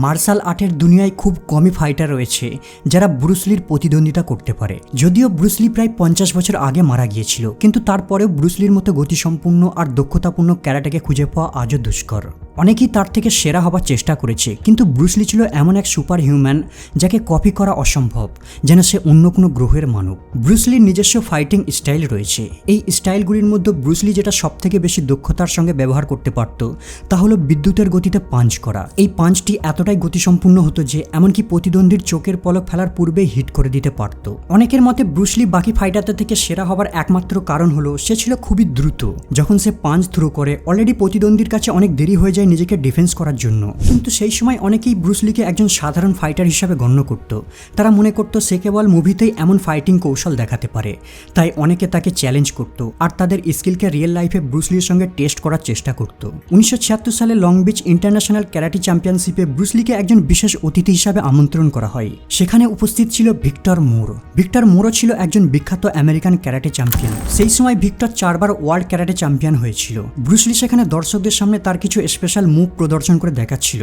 Martial আর্টের দুনিয়ায় খুব কমই ফাইটার রয়েছে যারা ব্রুসলির প্রতিদ্বন্দ্বিতা করতে পারে। যদিও ব্রুসলি প্রায় 50 বছর আগে মারা গিয়েছিল, কিন্তু তারপরেও ব্রুসলির মতো গতিসম্পন্ন আর দক্ষতাপূর্ণ ক্যারাটেকে খুঁজে পাওয়া আজও দুষ্কর। অনেকেই তার থেকে সেরা হবার চেষ্টা করেছে, কিন্তু ব্রুসলি ছিল এমন এক সুপার হিউম্যান যাকে কপি করা অসম্ভব, যেন সে অন্য কোনো গ্রহের মানব। ব্রুসলির নিজস্ব ফাইটিং স্টাইল রয়েছে। এই স্টাইলগুলির মধ্যে ব্রুসলি যেটা সবথেকে বেশি দক্ষতার সঙ্গে ব্যবহার করতে পারত তা হলো বিদ্যুতের গতিতে পাঞ্চ করা। এই পাঞ্চটি এতটাই গতিসম্পন্ন হতো যে এমনকি প্রতিদ্বন্দ্বীর চোখের পলক ফেলার পূর্বেই হিট করে দিতে পারত। অনেকের মতে ব্রুসলি বাকি ফাইটারদের থেকে সেরা হবার একমাত্র কারণ হলো সে ছিল খুবই দ্রুত। যখন সে পাঞ্চ থ্রো করে অলরেডি প্রতিদ্বন্দ্বীর কাছে অনেক দেরি হয়ে যায় নিজেকে ডিফেন্স করার জন্য। কিন্তু সেই সময় অনেকেই ব্রুসলিকে একজন সাধারণ ফাইটার হিসাবে গণ্য করত। তারা মনে করত সে কেবল মুভিতেই এমন ফাইটিং কৌশল দেখাতে পারে, তাই অনেকে তাকে চ্যালেঞ্জ করত আর তাদের স্কিলকে রিয়েল লাইফে ব্রুসলির সঙ্গে টেস্ট করার চেষ্টা করত। 1976 সালে লং বিচ ইন্টারন্যাশনাল ক্যারাটে চ্যাম্পিয়নশিপে ব্রুসলিকে একজন বিশেষ অতিথি হিসাবে আমন্ত্রণ করা হয়। সেখানে উপস্থিত ছিল ভিক্টর মোর। ভিক্টর মোরও ছিল একজন বিখ্যাত আমেরিকান ক্যারাটে চ্যাম্পিয়ন। সেই সময় ভিক্টর 4 বার ওয়ার্ল্ড ক্যারাটে চ্যাম্পিয়ন হয়েছিল। ব্রুসলি সেখানে দর্শকদের সামনে তার কিছু স্পেশাল মুভ প্রদর্শন করে দেখাচ্ছিল,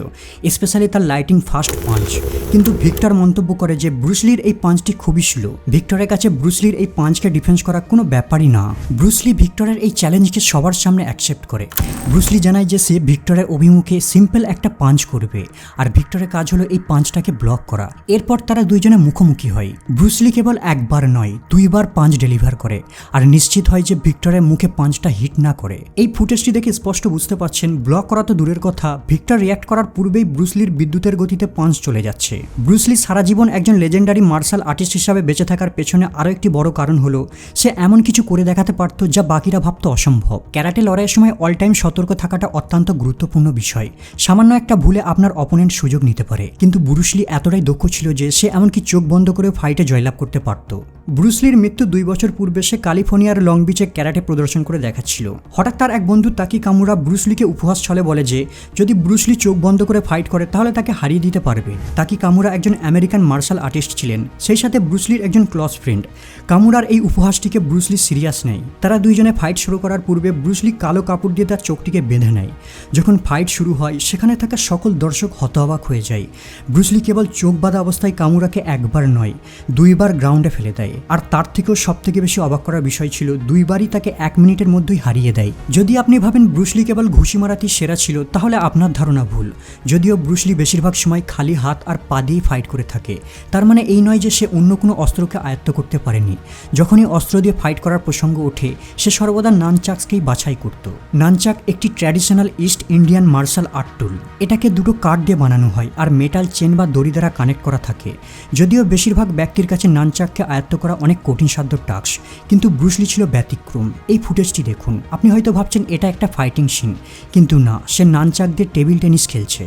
স্পেশালি তার লাইটিং ফাস্ট পাঞ্চ। কিন্তু ভিক্টর মন্তব্য করে যে ব্রুসলির এই পাঞ্চটি খুবই স্লো। ভিক্টরের কাছে ব্রুসলির এই পাঞ্চকে ডিফেন্স করা কোনো ব্যাপারই না। ব্রুসলি ভিক্টরের এই চ্যালেঞ্জকে সবার সামনে অ্যাকসেপ্ট করে। ব্রুসলি জানায় যে সে ভিক্টরের অভিমুখে সিম্পল একটা পাঞ্চ করবে, আর ভিক্টরের কাজ হলো এই পাঞ্চটাকে ব্লক করা। এরপর তারা দুইজনে মুখোমুখি হয়। ব্রুসলি কেবল একবার নয় 2 বার পাঞ্চ ডেলিভার করে আর নিশ্চিত হয় যে ভিক্টরের মুখে পাঞ্চটা হিট না করে। এই ফুটেজটি দেখে স্পষ্ট বুঝতে পারছেন ব্লক করা তো দূরের কথা, ভিক্টর রিয়াক্ট করার পূর্বেই ব্রুসলির বিদ্যুতের গতিতে পাঞ্চ চলে যাচ্ছে। ব্রুসলি সারা জীবন একজন লেজেন্ডারি মার্শাল আর্টিস্ট হিসাবে বেঁচে থাকার পেছনে আরও একটি বড় কারণ হলো সে এমন কিছু করে দেখাতে পারত যা বাকিরা ভাবত অসম্ভব। ক্যারাটে লড়াইয়ের সময় অল টাইম সতর্ক থাকাটা অত্যন্ত গুরুত্বপূর্ণ বিষয়। সামান্য একটা ভুলে আপনার অপোনেন্ট সুযোগ নিতে পারে, কিন্তু ব্রুসলি এতটাই দক্ষ ছিল যে সে এমনকি চোখ বন্ধ করে ফাইটে জয়লাভ করতে পারত। ব্রুসলির মৃত্যু 2 বছর পূর্বে সে ক্যালিফোর্নিয়ার লং বিচে ক্যারাটে প্রদর্শন করে দেখাচ্ছিল। হঠাৎ তার এক বন্ধু তাকি কামুরা ব্রুসলিকে উপহাস ছলে বলে যে যদি ব্রুসলি চোখ বন্ধ করে ফাইট করে তাহলে তাকে হারিয়ে দিতে পারবে। তাকি কামুরা একজন আমেরিকান মার্শাল আর্টিস্ট ছিলেন, সেই সাথে ব্রুসলির একজন ক্লোজ ফ্রেন্ড। কামুরার এই উপহাসটিকে ব্রুসলি সিরিয়াস নেয়। তারা দুইজনে ফাইট শুরু করার পূর্বে ব্রুসলি কালো কাপড় দিয়ে তার চোখটিকে বেঁধে নেয়। যখন ফাইট শুরু হয় সেখানে থাকা সকল দর্শক হতবাক হয়ে যায়। ব্রুসলি কেবল চোখ বাঁধা অবস্থায় কামুরাকে একবার নয় 2 বার গ্রাউন্ডে ফেলে দেয়। আর তার থেকেও সবথেকে বেশি অবাক করার বিষয় ছিল 2 বারই তাকে 1 মিনিটের মধ্যেই হারিয়ে দেয়। যদি আপনি ভাবেন ব্রুসলি কেবল ঘুষি মারাতেই সেরা ছিল তাহলে আপনার ধারণা ভুল। যদিও ব্রুসলি বেশিরভাগ সময় খালি হাত আর পা দিয়েই ফাইট করে থাকে, তার মানে এই নয় যে সে অন্য কোনো অস্ত্রকে আয়ত্ত করতে পারেনি। যখনই অস্ত্র দিয়ে ফাইট করার প্রসঙ্গ ওঠে সে সর্বদা নানচাকসকেই বাছাই করত। নানচাক একটি traditional East Indian martial art tool. এটাকে দুটো কাঠ দিয়ে বানানো হয় আর মেটাল চেন বা দড়ি দ্বারা কানেক্ট করা থাকে। যদিও বেশিরভাগ ব্যক্তির কাছে নানচাককে আয়ত্ত করা অনেক কঠিন সাধ্য টাস্ক, কিন্তু ব্রুসলি ছিল ব্যতিক্রম। এই ফুটেজটি দেখুন, আপনি হয়তো ভাবছেন এটা একটা ফাইটিং সিন, কিন্তু না, সে নানচাক দিয়ে টেবিল টেনিস খেলছে।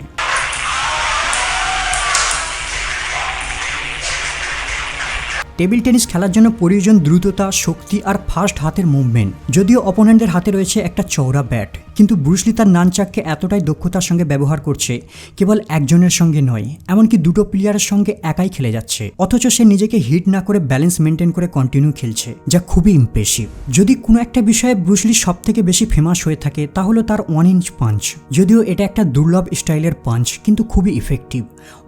টেবিল টেনিস খেলার জন্য প্রয়োজন দ্রুততা, শক্তি আর ফাস্ট হাতের মুভমেন্ট। যদিও অপোনেন্টের হাতে রয়েছে একটা চওড়া ব্যাট, কিন্তু ব্রুসলি তার নানচাককে এতটাই দক্ষতার সঙ্গে ব্যবহার করছে কেবল একজনের সঙ্গে নয়, এমনকি দুটো প্লেয়ারের সঙ্গে একাই খেলে যাচ্ছে। অথচ সে নিজেকে হিট না করে ব্যালেন্স মেনটেন করে কন্টিনিউ খেলছে, যা খুবই ইমপ্রেসিভ। যদি কোনো একটা বিষয়ে ব্রুসলি সব থেকে বেশি ফেমাস হয়ে থাকে তা হলো তার 1 ইঞ্চ পাঞ্চ। যদিও এটা একটা দুর্লভ স্টাইলের পাঞ্চ, কিন্তু খুবই ইফেক্টিভ।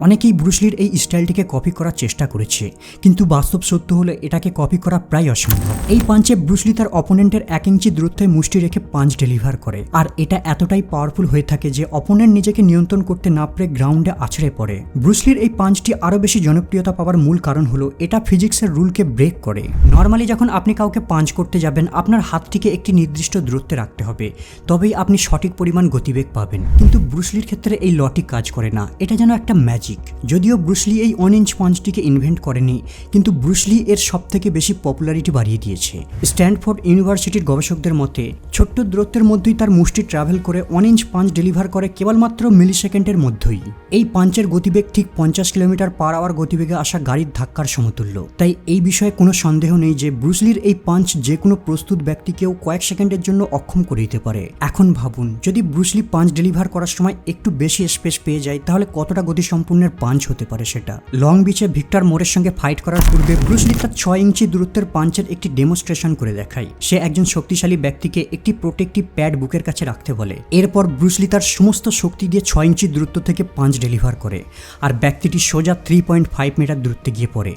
অনেকেই ব্রুসলির এই স্টাইলটিকে কপি করার চেষ্টা করেছে, কিন্তু বাস্তব সত্য হলো এটাকে কপি করা প্রায় অসম্ভব। এই পাঞ্চে ব্রুসলি তার অপোনেন্টের 1 ইঞ্চি দূরত্বে মুষ্টি রেখে পাঞ্চ ডেলিভার করে, আর এটা এতটাই পাওয়ারফুল হয়ে থাকে যে অপোনেন্ট নিজেকে নিয়ন্ত্রণ করতে না পেরে গ্রাউন্ডে আছড়ে পড়ে। ব্রুসলির এই পাঞ্চটি আরও বেশি জনপ্রিয়তা পাওয়ার মূল কারণ হলো এটা ফিজিক্সের রুলকে ব্রেক করে। নর্মালি যখন আপনি কাউকে পাঞ্চ করতে যাবেন আপনার হাতটিকে একটি নির্দিষ্ট দূরত্বে রাখতে হবে, তবেই আপনি সঠিক পরিমাণ গতিবেগ পাবেন। কিন্তু ব্রুসলির ক্ষেত্রে এই লটি কাজ করে না, এটা যেন একটা ম্যাজিক। যদিও ব্রুসলি এই 1 ইঞ্চ পাঞ্চটিকে ইনভেন্ট করেনি, কিন্তু ব্রুসলি এর সবথেকে বেশি পপুলারিটি বাড়িয়ে দিয়েছে। স্ট্যানফোর্ড ইউনিভার্সিটির গবেষকদের মতে ছোট্ট দূরত্বের মধ্যেই তার মুষ্টি ট্রাভেল করে 1 ইঞ্চ পাঞ্চ ডেলিভার করে কেবলমাত্র মিলিসেকেন্ডের মধ্যেই। এই পাঞ্চের গতিবেগ ঠিক 50 কিলোমিটার পার আওয়ার গতিবেগে আসা গাড়ির ধাক্কার সমতুল্য। তাই এই বিষয়ে কোনো সন্দেহ নেই যে ব্রুসলির এই পাঞ্চ যে কোনো প্রস্তুত ব্যক্তিকেও কয়েক সেকেন্ডের জন্য অক্ষম করে দিতে পারে। এখন ভাবুন যদি ব্রুসলি পাঞ্চ ডেলিভার করার সময় একটু বেশি স্পেস পেয়ে যায় তাহলে কতটা গতিসম্পন্নের পাঞ্চ হতে পারে সেটা। লং বিচে ভিক্টর মোরের সঙ্গে ফাইট করার পূর্বে ব্রুসলি তার 6 ইঞ্চি দূরত্বের পাঞ্চের একটি ডেমনস্ট্রেশন করে দেখায়। সে একজন শক্তিশালী ব্যক্তিকে একটি প্রোটেক্টিভ প্যাড বুকের কাছে রাখতে বলে। এরপর ব্রুসলি তার সমস্ত শক্তি দিয়ে 6 ইঞ্চি দূরত্ব থেকে পাঞ্চ ডেলিভার করে, আর ব্যক্তিটি সোজা 3.5 মিটার দূরত্বে গিয়ে পড়ে।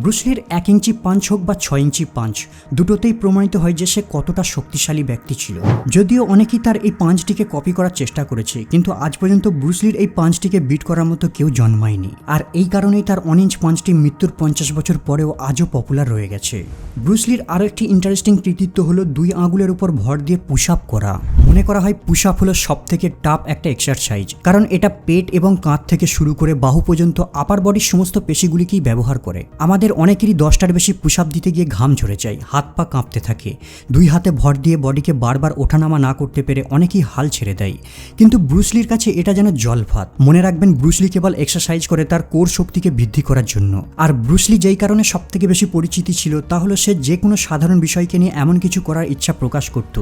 ব্রুসলির 1 ইঞ্চি পাঞ্চ হোক বা 6 ইঞ্চি পাঞ্চ, দুটোতেই প্রমাণিত হয় যে সে কতটা শক্তিশালী ব্যক্তি ছিল। যদিও অনেকেই তার এই পাঞ্চটিকে কপি করার চেষ্টা করেছে, কিন্তু আজ পর্যন্ত ব্রুসলির এই পাঞ্চটিকে বিট করার মতো কেউ জন্মায়নি। আর এই কারণেই তার 1 ইঞ্চ পাঞ্চটি মৃত্যুর 50 বছর পরেও আজও পপুলার রয়ে গেছে। ব্রুসলির আরও একটি ইন্টারেস্টিং কৃতিত্ব হলো 2 আঙুলের উপর ভর দিয়ে পুশ আপ করা। মনে করা হয় পুশ আপ হলো সব থেকে টাফ একটা এক্সারসাইজ, কারণ এটা পেট এবং কাঁধ থেকে শুরু করে বাহু পর্যন্ত আপার বডির সমস্ত পেশিগুলিকেই ব্যবহার করে। আমাদের অনেকেরই 10টার বেশি পুশ আপ দিতে গিয়ে ঘাম ঝরে যায়, হাত পা কাঁপতে থাকে। 2 হাতে ভর দিয়ে বডিকে বারবার ওঠানামা না করতে পেরে অনেকেই হাল ছেড়ে দেয়, কিন্তু ব্রুসলির কাছে এটা যেন জল ভাত। মনে রাখবেন, ব্রুসলি কেবল এক্সারসাইজ করে তার কোর শক্তিকে বৃদ্ধি করার জন্য। আর ব্রুসলি যেই কারণে সব থেকে বেশি পরিচিতি ছিল তা হলো সে যে কোনো সাধারণ বিষয়কে নিয়ে এমন কিছু করার ইচ্ছা প্রকাশ করত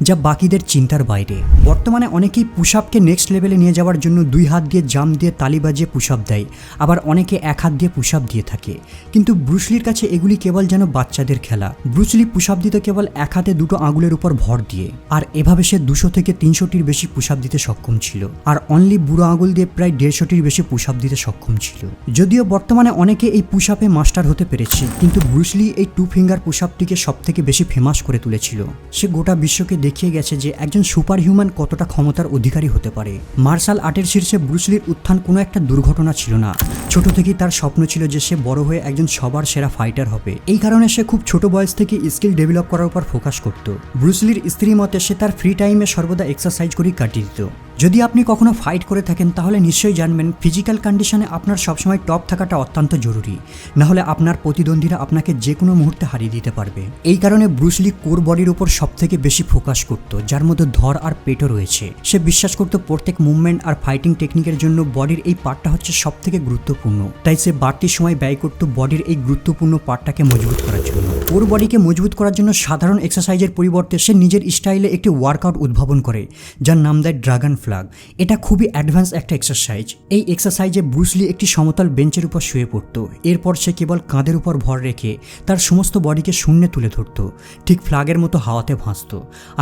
যা বাকিদের চিন্তার বাইরে। বর্তমানে অনেকেই পুশ আপকে নেক্সট লেভেলে নিয়ে যাওয়ার জন্য 2 হাত দিয়ে জাম্প দিয়ে তালি বাজিয়ে পুশ আপ দেয়, আবার অনেকে 1 হাত দিয়ে পুশ আপ দিয়ে থাকে। কিন্তু ব্রুসলির কাছে এগুলি কেবল যেন বাচ্চাদের খেলা। ব্রুসলি পুশ আপ দিত কেবল 1 হাতে 2 আঙুলের উপর ভর দিয়ে, আর এভাবে সে 200 থেকে 300টির বেশি পুশ আপ দিতে সক্ষম ছিল, আর অনলি বুড়ো আঙুল দিয়ে প্রায় 150টির বেশি পুশ আপ দিতে সক্ষম ছিল। যদিও বর্তমানে অনেকে এই পুশ আপে মাস্টার হতে পেরেছে, কিন্তু ব্রুসলি এই 2 ফিঙ্গার পুশ আপটিকে সব থেকে বেশি ফেমাস করে তুলেছিল। সে গোটা বিশ্বকে দেখিয়ে গেছে যে একজন সুপার হিউম্যান কতটা ক্ষমতার অধিকারী হতে পারে। মার্শাল আর্টের শীর্ষে ব্রুসলির উত্থান কোনো একটা দুর্ঘটনা ছিল না। ছোট থেকেই তার স্বপ্ন ছিল যে সে বড় হয়ে একজন সবার সেরা ফাইটার হবে। এই কারণে সে খুব ছোট বয়স থেকে স্কিল ডেভেলপ করার উপর ফোকাস করত। ব্রুসলির স্ত্রী মতে সে তার ফ্রি টাইমে সর্বদা এক্সারসাইজ করেই কাটিয়ে দিত। যদি আপনি কখনো ফাইট করে থাকেন তাহলে নিশ্চয়ই জানবেন ফিজিক্যাল কন্ডিশনে আপনার সবসময় টপ থাকাটা অত্যন্ত জরুরি, নাহলে আপনার প্রতিদ্বন্দ্বীরা আপনাকে যে কোনো মুহূর্তে হারিয়ে দিতে পারবে। এই কারণে ব্রুসলি কোর বডির উপর সব থেকে বেশি ফোকাস করত, যার মধ্যে ধর আর পেটও রয়েছে। সে বিশ্বাস করত প্রত্যেক মুভমেন্ট আর ফাইটিং টেকনিকের জন্য বডির এই পার্টটা হচ্ছে সব থেকে গুরুত্বপূর্ণ, তাই সে বাড়তি সময় ব্যয় করত বডির এই গুরুত্বপূর্ণ পার্টটাকে মজবুত করার জন্য। কোর বডিকে মজবুত করার জন্য সাধারণ এক্সারসাইজের পরিবর্তে সে নিজের স্টাইলে একটি ওয়ার্কআউট উদ্ভাবন করে, যার নাম দেয় ড্রাগন ফ্লাগ। এটা খুবই অ্যাডভান্স একটা এক্সারসাইজ। এই এক্সারসাইজে ব্রুসলি একটি সমতল বেঞ্চের উপর শুয়ে পড়তো। এরপর সে কেবল কাঁধের উপর ভর রেখে তার সমস্ত বডিকে শূন্যে তুলে ধরতো, ঠিক ফ্লাগের মতো হাওয়াতে ভাসত।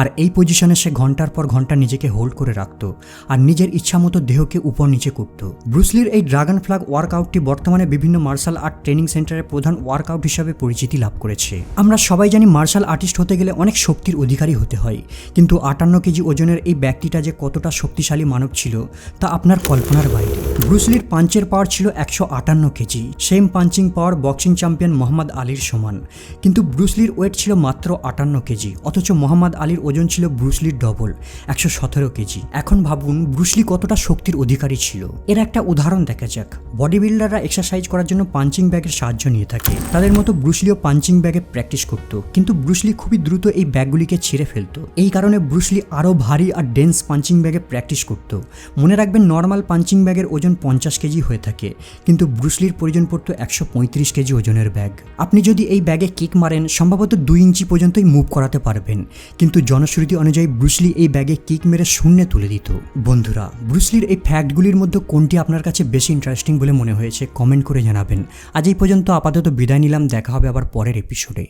আর এই পজিশনে সে ঘন্টার পর ঘন্টা নিজেকে হোল্ড করে রাখত আর নিজের ইচ্ছা মতো দেহকে উপর নিচে করত। ব্রুসলির এই ড্রাগন ফ্লাগ ওয়ার্কআউটটি বর্তমানে বিভিন্ন মার্শাল আর্ট ট্রেনিং সেন্টারের প্রধান ওয়ার্কআউট হিসাবে পরিচিতি লাভ করেছে। আমরা সবাই জানি মার্শাল আর্টিস্ট হতে গেলে অনেক শক্তির অধিকারী হতে হয়, কিন্তু 58 কেজি ওজনের এই ব্যক্তিটা যে কতটা শক্তিশালী মানব ছিল তা আপনার কল্পনার বাইরে। ব্রুসলির পাঞ্চের পাওয়ার ছিল 158 কেজি, সেম পাঞ্চিং পাওয়ার বক্সিং চ্যাম্পিয়ন মোহাম্মদ আলীর সমান। কিন্তু ব্রুসলির ওয়েট ছিল মাত্র 58 কেজি, অথচ মোহাম্মদ আলীর ওজন ছিল ব্রুসলির ডবল, 117 কেজি। এখন ভাবুন ব্রুসলি কতটা শক্তির অধিকারী ছিল। এর একটা উদাহরণ দেখা যাক। বডি বিল্ডাররা এক্সারসাইজ করার জন্য পাঞ্চিং ব্যাগের সাহায্য নিয়ে থাকে। তাদের মতো ব্রুসলিও পাঞ্চিং ব্যাগে প্র্যাকটিস করত, কিন্তু ব্রুসলি খুবই দ্রুত এই ব্যাগগুলিকে ছিঁড়ে ফেলতো। এই কারণে ব্রুসলি আরও ভারী আর ডেন্স পাঞ্চিং ব্যাগে প্র্যাকটিস করত। মনে রাখবেন, নর্মাল পাঞ্চিং ব্যাগের ওজন 50 কেজি হয়ে থাকে, কিন্তু ব্রুসলির প্রয়োজন পড়তো 135 কেজি ওজনের ব্যাগ। আপনি যদি এই ব্যাগে কিক মারেন সম্ভবত 2 ইঞ্চি পর্যন্তই মুভ করাতে পারবেন, কিন্তু জনশ্রুতি অনুযায়ী ব্রুসলি এই ব্যাগে কিক মেরে শূন্যে তুলে দিত। বন্ধুরা, ব্রুসলির এই ফ্যাক্টগুলির মধ্যে কোনটি আপনার কাছে বেশি ইন্টারেস্টিং বলে মনে হয়েছে কমেন্ট করে জানাবেন। আজ এই পর্যন্ত আপাতত বিদায় নিলাম, দেখা হবে আবার পরের এপিসোডে।